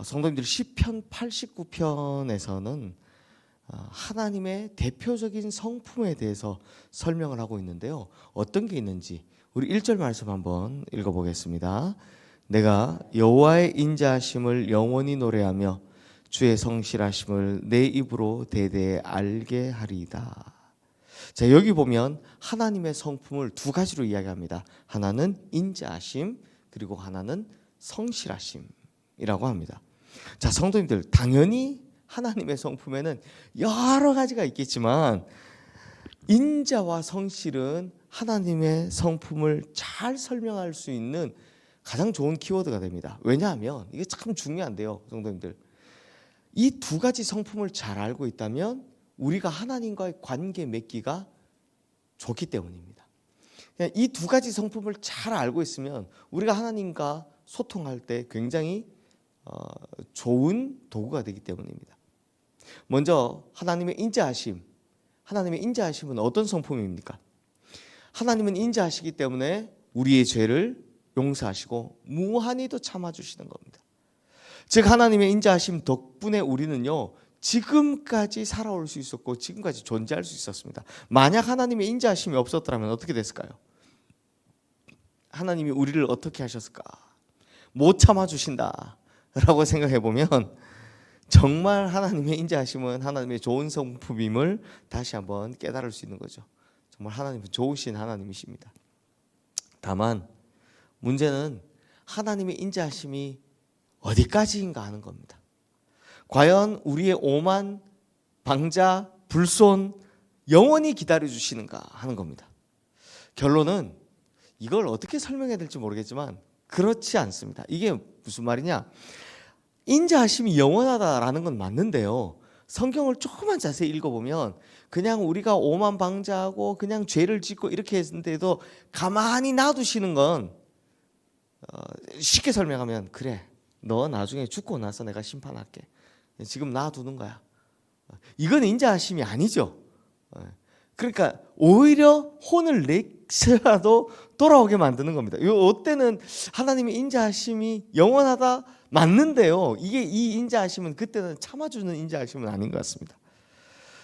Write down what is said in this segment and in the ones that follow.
성도님들 시편 89편에서는 하나님의 대표적인 성품에 대해서 설명을 하고 있는데요. 어떤 게 있는지 우리 1절 말씀 한번 읽어보겠습니다. 내가 여호와의 인자하심을 영원히 노래하며 주의 성실하심을 내 입으로 대대에 알게 하리이다. 자, 여기 보면 하나님의 성품을 두 가지로 이야기합니다. 하나는 인자하심, 그리고 하나는 성실하심이라고 합니다. 자, 성도님들, 당연히 하나님의 성품에는 여러 가지가 있겠지만 인자와 성실은 하나님의 성품을 잘 설명할 수 있는 가장 좋은 키워드가 됩니다. 왜냐하면 이게 참 중요한데요, 성도님들. 이 두 가지 성품을 잘 알고 있다면 우리가 하나님과의 관계 맺기가 좋기 때문입니다. 이 두 가지 성품을 잘 알고 있으면 우리가 하나님과 소통할 때 굉장히 좋은 도구가 되기 때문입니다. 먼저 하나님의 인자하심. 하나님의 인자하심은 어떤 성품입니까? 하나님은 인자하시기 때문에 우리의 죄를 용서하시고 무한히도 참아주시는 겁니다. 즉 하나님의 인자하심 덕분에 우리는요 지금까지 살아올 수 있었고 지금까지 존재할 수 있었습니다. 만약 하나님의 인자하심이 없었더라면 어떻게 됐을까요? 하나님이 우리를 어떻게 하셨을까? 못 참아주신다 라고 생각해 보면 정말 하나님의 인자하심은 하나님의 좋은 성품임을 다시 한번 깨달을 수 있는 거죠. 정말 하나님은 좋으신 하나님이십니다. 다만 문제는 하나님의 인자하심이 어디까지인가 하는 겁니다. 과연 우리의 오만, 방자, 불손 영원히 기다려주시는가 하는 겁니다. 결론은 이걸 어떻게 설명해야 될지 모르겠지만 그렇지 않습니다. 이게 무슨 말이냐? 인자하심이 영원하다라는 건 맞는데요. 성경을 조금만 자세히 읽어보면 그냥 우리가 오만방자하고 그냥 죄를 짓고 이렇게 했는데도 가만히 놔두시는 건 쉽게 설명하면 그래 너 나중에 죽고 나서 내가 심판할게. 지금 놔두는 거야. 이건 인자하심이 아니죠. 그러니까 오히려 혼을 내서라도 돌아오게 만드는 겁니다. 이때는 하나님의 인자하심이 영원하다 맞는데요. 이 인자하심은 그때는 참아주는 인자하심은 아닌 것 같습니다.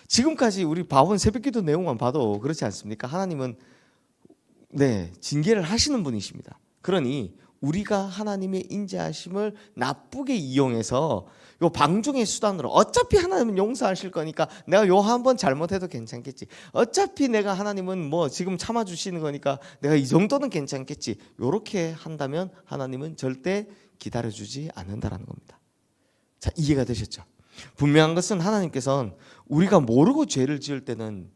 지금까지 우리 봐온 새벽기도 내용만 봐도 그렇지 않습니까? 하나님은 징계를 하시는 분이십니다. 그러니 우리가 하나님의 인자하심을 나쁘게 이용해서 요 방종의 수단으로 어차피 하나님은 용서하실 거니까 내가 요 한 번 잘못해도 괜찮겠지. 어차피 내가 하나님은 뭐 지금 참아주시는 거니까 내가 이 정도는 괜찮겠지. 요렇게 한다면 하나님은 절대 기다려주지 않는다라는 겁니다. 자, 이해가 되셨죠? 분명한 것은 하나님께서는 우리가 모르고 죄를 지을 때는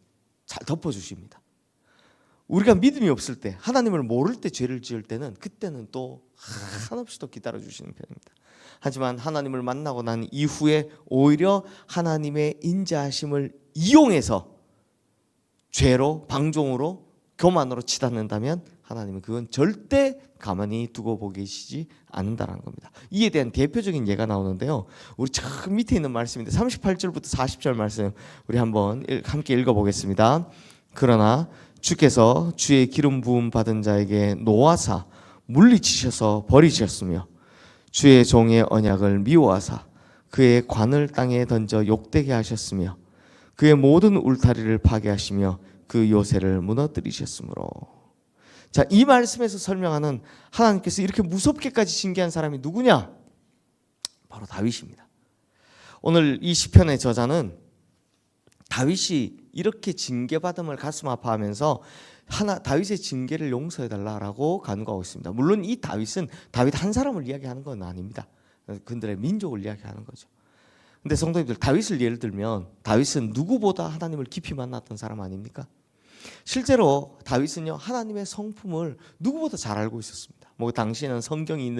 잘 덮어주십니다. 우리가 믿음이 없을 때 하나님을 모를 때 죄를 지을 때는 그때는 또 한없이 또 기다려주시는 편입니다. 하지만 하나님을 만나고 난 이후에 오히려 하나님의 인자하심을 이용해서 죄로 방종으로 교만으로 치닫는다면 하나님은 그건 절대 가만히 두고 보고 계시지 않는다는 겁니다. 이에 대한 대표적인 예가 나오는데요. 우리 저 밑에 있는 말씀인데 38절부터 40절 말씀 우리 한번 함께 읽어보겠습니다. 그러나 주께서 주의 기름 부음 받은 자에게 노하사 물리치셔서 버리셨으며 주의 종의 언약을 미워하사 그의 관을 땅에 던져 욕되게 하셨으며 그의 모든 울타리를 파괴하시며 그 요새를 무너뜨리셨으므로. 자, 이 말씀에서 설명하는 하나님께서 이렇게 무섭게까지 징계한 사람이 누구냐? 바로 다윗입니다. 오늘 이 시편의 저자는 다윗이 이렇게 징계받음을 가슴 아파하면서 다윗의 징계를 용서해달라고 간구하고 있습니다. 물론 이 다윗은 다윗 한 사람을 이야기하는 건 아닙니다. 그들의 민족을 이야기하는 거죠. 근데 성도님들, 다윗을 예를 들면 다윗은 누구보다 하나님을 깊이 만났던 사람 아닙니까? 실제로 다윗은요 하나님의 성품을 누구보다 잘 알고 있었습니다. 뭐 당시에는 성경이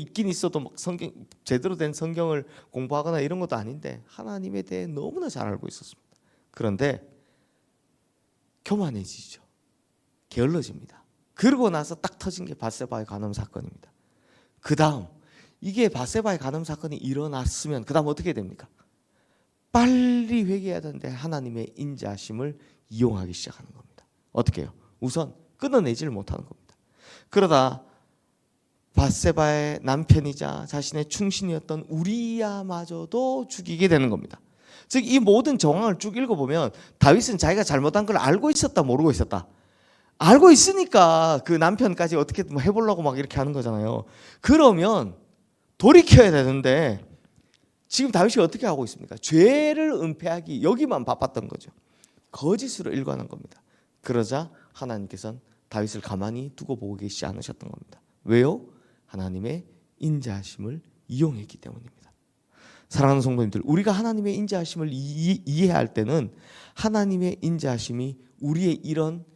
있긴 있어도 성경 제대로 된 성경을 공부하거나 이런 것도 아닌데 하나님에 대해 너무나 잘 알고 있었습니다. 그런데 교만해지죠. 게을러집니다. 그러고 나서 딱 터진 게 밧세바의 간음 사건입니다. 그 다음 이게 밧세바의 간음 사건이 일어났으면 그 다음 어떻게 됩니까? 빨리 회개해야 되는데 하나님의 인자하심을 이용하기 시작하는 겁니다. 어떻게 해요? 우선 끊어내지를 못하는 겁니다. 그러다 밧세바의 남편이자 자신의 충신이었던 우리야마저도 죽이게 되는 겁니다. 즉 이 모든 정황을 쭉 읽어보면 다윗은 자기가 잘못한 걸 알고 있었다 모르고 있었다. 알고 있으니까 그 남편까지 어떻게 해보려고 막 이렇게 하는 거잖아요. 그러면 돌이켜야 되는데 지금 다윗이 어떻게 하고 있습니까? 죄를 은폐하기 여기만 바빴던 거죠. 거짓으로 일관한 겁니다. 그러자 하나님께서는 다윗을 가만히 두고 보고 계시지 않으셨던 겁니다. 왜요? 하나님의 인자하심을 이용했기 때문입니다. 사랑하는 성도님들, 우리가 하나님의 인자하심을 이해할 때는 하나님의 인자하심이 우리의 이런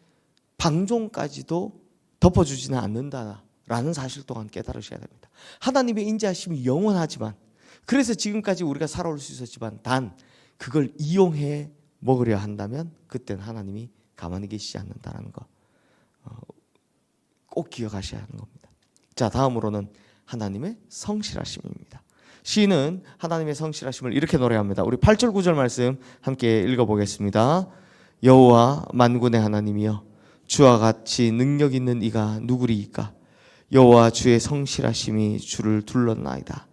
방종까지도 덮어주지는 않는다라는 사실 또한 깨달으셔야 됩니다. 하나님의 인자하심이 영원하지만, 그래서 지금까지 우리가 살아올 수 있었지만 단 그걸 이용해 먹으려 한다면 그때는 하나님이 가만히 계시지 않는다는 거 꼭 기억하셔야 하는 겁니다. 자, 다음으로는 하나님의 성실하심입니다. 시인은 하나님의 성실하심을 이렇게 노래합니다. 우리 8절 9절 말씀 함께 읽어보겠습니다. 여호와 만군의 하나님이여, 주와 같이 능력 있는 이가 누구리이까? 여호와 주의 성실하심이 주를 둘렀나이다.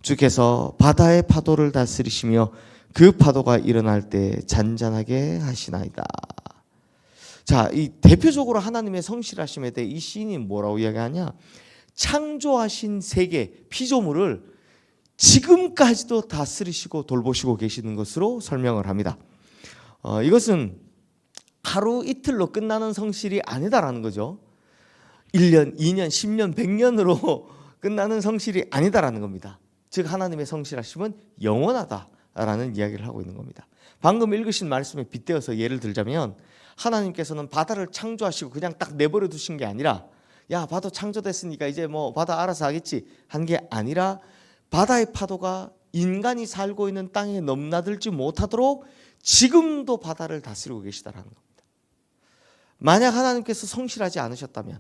주께서 바다의 파도를 다스리시며 그 파도가 일어날 때 잔잔하게 하시나이다. 자, 이 대표적으로 하나님의 성실하심에 대해 이 시인이 뭐라고 이야기하냐? 창조하신 세계 피조물을 지금까지도 다스리시고 돌보시고 계시는 것으로 설명을 합니다. 이것은 하루 이틀로 끝나는 성실이 아니다라는 거죠. 1년, 2년, 10년, 100년으로 끝나는 성실이 아니다라는 겁니다. 즉 하나님의 성실하심은 영원하다라는 이야기를 하고 있는 겁니다. 방금 읽으신 말씀에 빗대어서 예를 들자면 하나님께서는 바다를 창조하시고 그냥 딱 내버려 두신 게 아니라 야, 바다 창조됐으니까 이제 뭐 바다 알아서 하겠지 한 게 아니라 바다의 파도가 인간이 살고 있는 땅에 넘나들지 못하도록 지금도 바다를 다스리고 계시다라는 겁니다. 만약 하나님께서 성실하지 않으셨다면,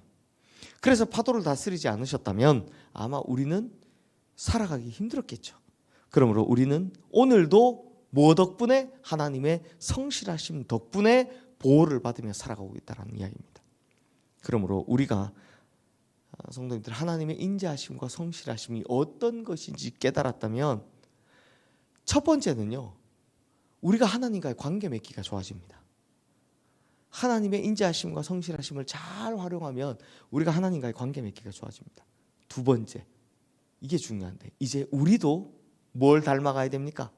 그래서 파도를 다스리지 않으셨다면 아마 우리는 살아가기 힘들었겠죠. 그러므로 우리는 오늘도 뭐 덕분에? 하나님의 성실하심 덕분에 보호를 받으며 살아가고 있다는 이야기입니다. 그러므로 우리가 성도님들 하나님의 인자하심과 성실하심이 어떤 것인지 깨달았다면 첫 번째는요, 우리가 하나님과의 관계 맺기가 좋아집니다. 하나님의 인자하심과 성실하심을 잘 활용하면 우리가 하나님과의 관계 맺기가 좋아집니다. 두 번째, 이게 중요한데 이제 우리도 뭘 닮아가야 됩니까?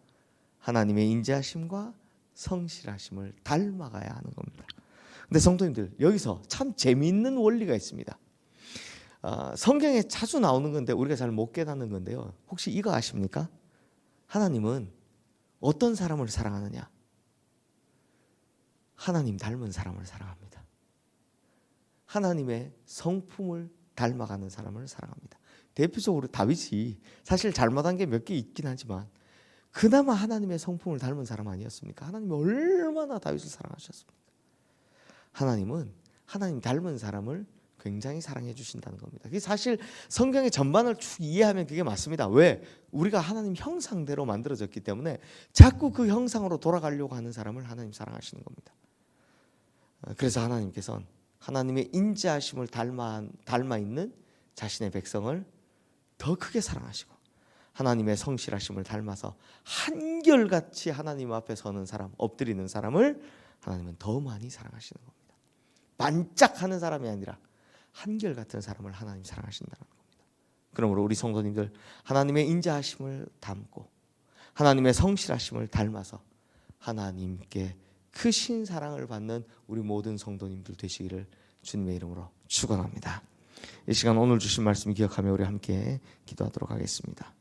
하나님의 인자하심과 성실하심을 닮아가야 하는 겁니다. 근데 성도님들 여기서 참 재미있는 원리가 있습니다. 성경에 자주 나오는 건데 우리가 잘 못 깨닫는 건데요. 혹시 이거 아십니까? 하나님은 어떤 사람을 사랑하느냐? 하나님 닮은 사람을 사랑합니다. 하나님의 성품을 닮아가는 사람을 사랑합니다. 대표적으로 다윗이 사실 잘못한 게 몇 개 있긴 하지만 그나마 하나님의 성품을 닮은 사람 아니었습니까? 하나님이 얼마나 다윗을 사랑하셨습니까? 하나님은 하나님 닮은 사람을 굉장히 사랑해 주신다는 겁니다. 그게 사실 성경의 전반을 쭉 이해하면 그게 맞습니다. 왜? 우리가 하나님 형상대로 만들어졌기 때문에 자꾸 그 형상으로 돌아가려고 하는 사람을 하나님 사랑하시는 겁니다. 그래서 하나님께서는 하나님의 인자하심을 닮아 있는 자신의 백성을 더 크게 사랑하시고 하나님의 성실하심을 닮아서 한결같이 하나님 앞에 서는 사람, 엎드리는 사람을 하나님은 더 많이 사랑하시는 겁니다. 반짝하는 사람이 아니라 한결같은 사람을 하나님 사랑하신다는 겁니다. 그러므로 우리 성도님들 하나님의 인자하심을 닮고 하나님의 성실하심을 닮아서 하나님께 크신 사랑을 받는 우리 모든 성도님들 되시기를 주님의 이름으로 축원합니다. 이 시간 오늘 주신 말씀 기억하며 우리 함께 기도하도록 하겠습니다.